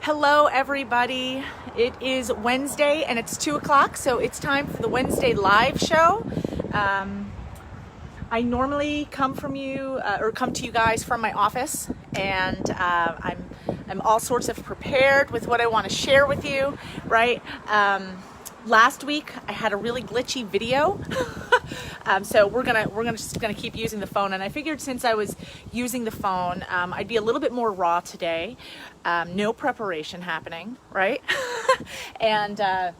Hello, everybody. It is Wednesday and it's 2 o'clock, so it's time for the Wednesday live show. I normally come to you guys from my office, and I'm all sorts of prepared with what I want to share with you, right? Last week I had a really glitchy video, so we're just gonna keep using the phone. And I figured since I was using the phone, I'd be a little bit more raw today. No preparation happening, right? And and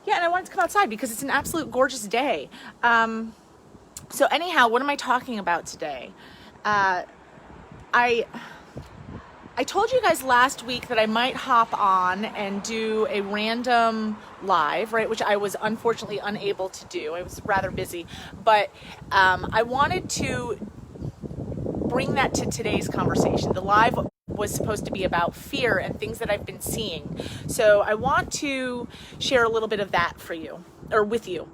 I wanted to come outside because it's an absolute gorgeous day. So anyhow, what am I talking about today? I told you guys last week that I might hop on and do a random live, right? Which I was unfortunately unable to do. I was rather busy, but I wanted to bring that to today's conversation. The live was supposed to be about fear and things that I've been seeing. So I want to share a little bit of that for you, or with you.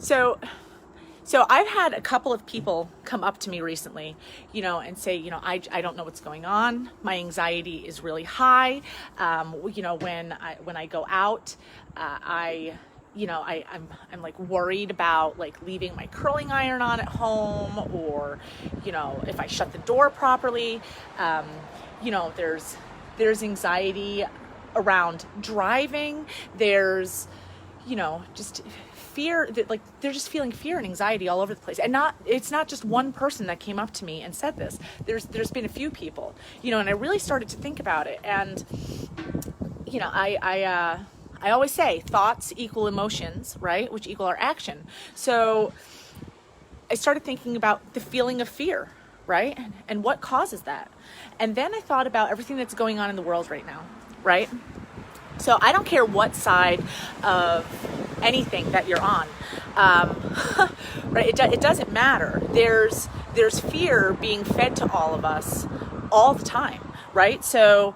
So I've had a couple of people come up to me recently, and say, I don't know what's going on. My anxiety is really high. When I go out, I'm like worried about like leaving my curling iron on at home, or, if I shut the door properly. There's anxiety around driving. There's, just fear that, like, they're just feeling fear and anxiety all over the place. And it's not just one person that came up to me and said this. There's been a few people, and I really started to think about it. And, I always say thoughts equal emotions, right? Which equal our action. So I started thinking about the feeling of fear, right? And what causes that. And then I thought about everything that's going on in the world right now, right? So I don't care what side of anything that you're on, right? It doesn't matter. There's fear being fed to all of us all the time, right? So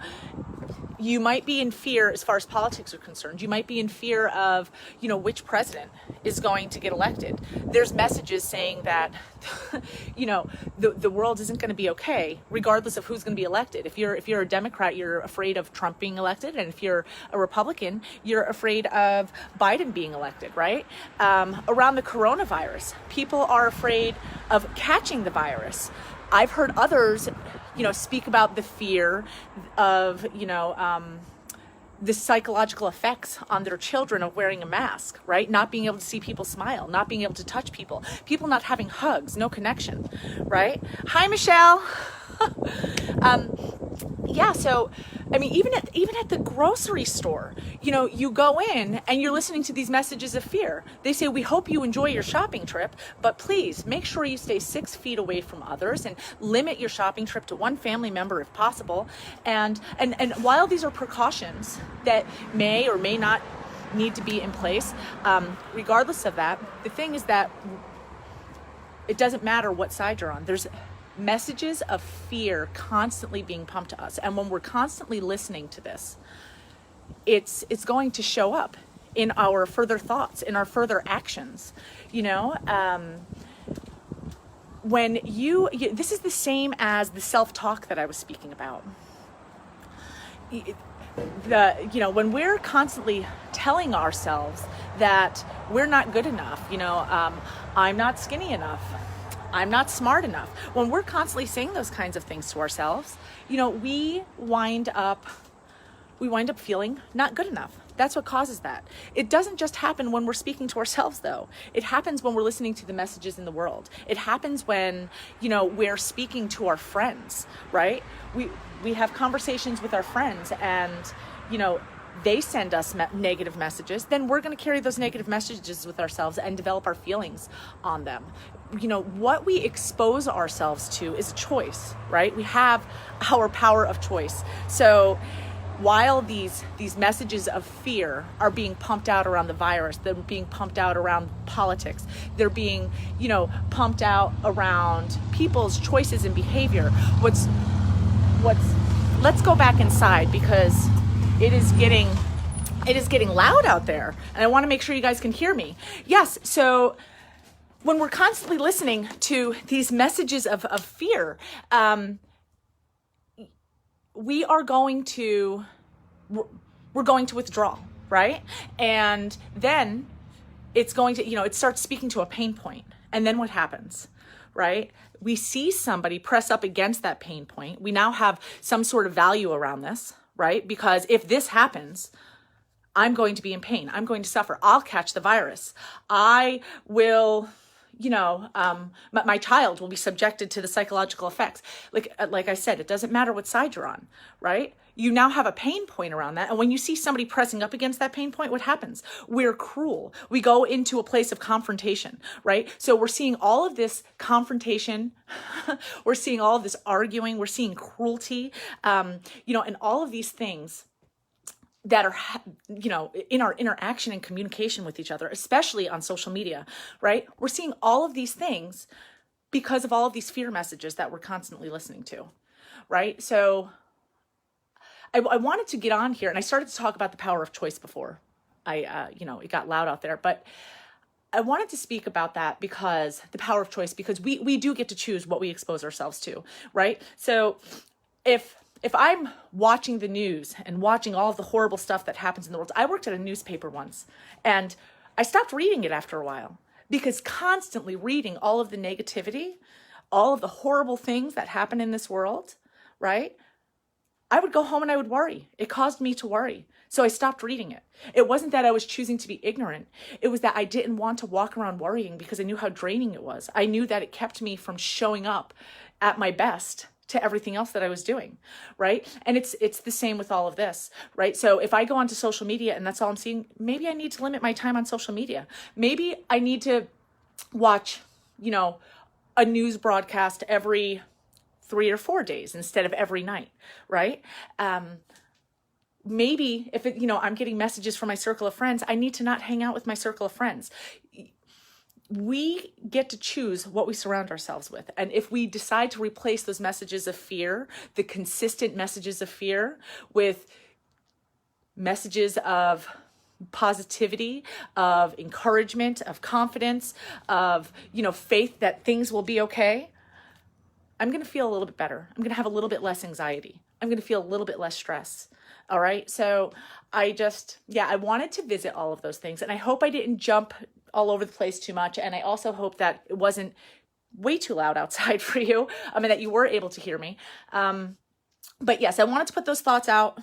you might be in fear as far as politics are concerned. You might be in fear of, which president is going to get elected. There's messages saying that, the world isn't going to be okay, regardless of who's going to be elected. If you're a Democrat, you're afraid of Trump being elected. And if you're a Republican, you're afraid of Biden being elected, right? Around the coronavirus, people are afraid of catching the virus. I've heard others, speak about the fear of, the psychological effects on their children of wearing a mask, right? Not being able to see people smile, not being able to touch people not having hugs, no connection, right? Hi, Michelle. So, even at the grocery store, you go in and you're listening to these messages of fear. They say, we hope you enjoy your shopping trip, but please make sure you stay 6 feet away from others and limit your shopping trip to one family member if possible. And while these are precautions that may or may not need to be in place, regardless of that, the thing is that it doesn't matter what side you're on. There's messages of fear constantly being pumped to us, and when we're constantly listening to this, it's going to show up in our further thoughts, in our further actions. When this is the same as the self-talk that I was speaking about. When we're constantly telling ourselves that we're not good enough, I'm not skinny enough, I'm not smart enough. When we're constantly saying those kinds of things to ourselves, we wind up feeling not good enough. That's what causes that. It doesn't just happen when we're speaking to ourselves, though. It happens when we're listening to the messages in the world. It happens when, we're speaking to our friends, right? We have conversations with our friends, and, they send us negative messages. Then we're going to carry those negative messages with ourselves and develop our feelings on them. What we expose ourselves to is a choice, right? We have our power of choice. So while these messages of fear are being pumped out around the virus, they're being pumped out around politics, they're being, pumped out around people's choices and behavior. Let's go back inside, because it is getting loud out there, and I want to make sure you guys can hear me. Yes, so when we're constantly listening to these messages of fear, we are going to, we're going to withdraw, right? And then it's going to, it starts speaking to a pain point. And then what happens, right? We see somebody press up against that pain point. We now have some sort of value around this, right? Because if this happens, I'm going to be in pain. I'm going to suffer. I'll catch the virus. I will, my child will be subjected to the psychological effects. Like I said, it doesn't matter what side you're on, right? You now have a pain point around that. And when you see somebody pressing up against that pain point, what happens? We're cruel. We go into a place of confrontation, right? So we're seeing all of this confrontation. We're seeing all of this arguing. We're seeing cruelty, and all of these things that are, in our interaction and communication with each other, especially on social media, right? We're seeing all of these things because of all of these fear messages that we're constantly listening to, right? So I wanted to get on here, and I started to talk about the power of choice before it got loud out there, but I wanted to speak about that because the power of choice, because we do get to choose what we expose ourselves to, right? So if I'm watching the news and watching all of the horrible stuff that happens in the world, I worked at a newspaper once, and I stopped reading it after a while because constantly reading all of the negativity, all of the horrible things that happen in this world, right? I would go home and I would worry. It caused me to worry. So I stopped reading it. It wasn't that I was choosing to be ignorant. It was that I didn't want to walk around worrying because I knew how draining it was. I knew that it kept me from showing up at my best to everything else that I was doing, right? And it's the same with all of this, right? So if I go onto social media and that's all I'm seeing, maybe I need to limit my time on social media. Maybe I need to watch, a news broadcast every 3 or 4 days instead of every night, right? Maybe if I'm getting messages from my circle of friends, I need to not hang out with my circle of friends. We get to choose what we surround ourselves with. And if we decide to replace those messages of fear, the consistent messages of fear, with messages of positivity, of encouragement, of confidence, of, faith that things will be okay, I'm going to feel a little bit better. I'm going to have a little bit less anxiety. I'm going to feel a little bit less stress. All right. So I wanted to visit all of those things, and I hope I didn't jump all over the place too much. And I also hope that it wasn't way too loud outside for you. That you were able to hear me. But yes, I wanted to put those thoughts out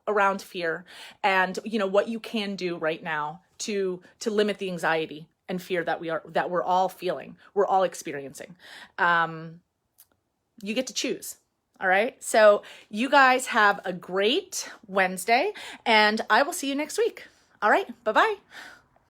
around fear and, what you can do right now to limit the anxiety and fear that we're all feeling, we're all experiencing. You get to choose. All right. So you guys have a great Wednesday, and I will see you next week. All right. Bye-bye.